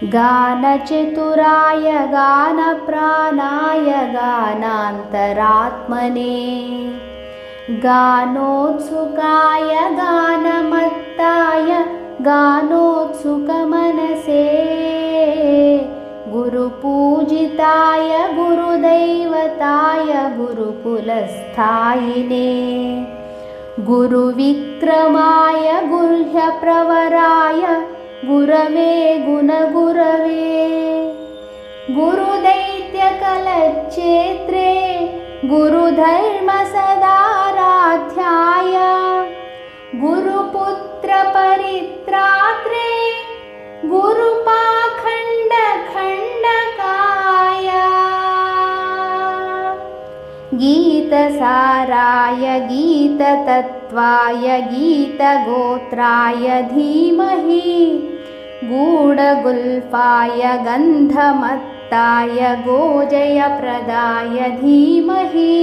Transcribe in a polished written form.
गानचतुराय गानप्राणाय गानान्तरात्मने गानोत्सुकाय गानमत्ताय गानोत्सुकमनसे गुरुपूजिताय गुरुदैवताय गुरुकुलस्थायिने गुरुविक्रमाय गुह्यप्रवराय गुरवे गुणगुरवे गुरुदैत्यकलच्छेत्रे गुरुधर्मसदाराध्याय गुरुपुत्रपरित्रात्रे गुरुपाखण्डखण्डकाय गीतसाराय गीततत्त्वाय गीतगोत्राय धीमहि गूढगुल्फाय गन्धमत्ताय गोजयप्रदाय धीमहि।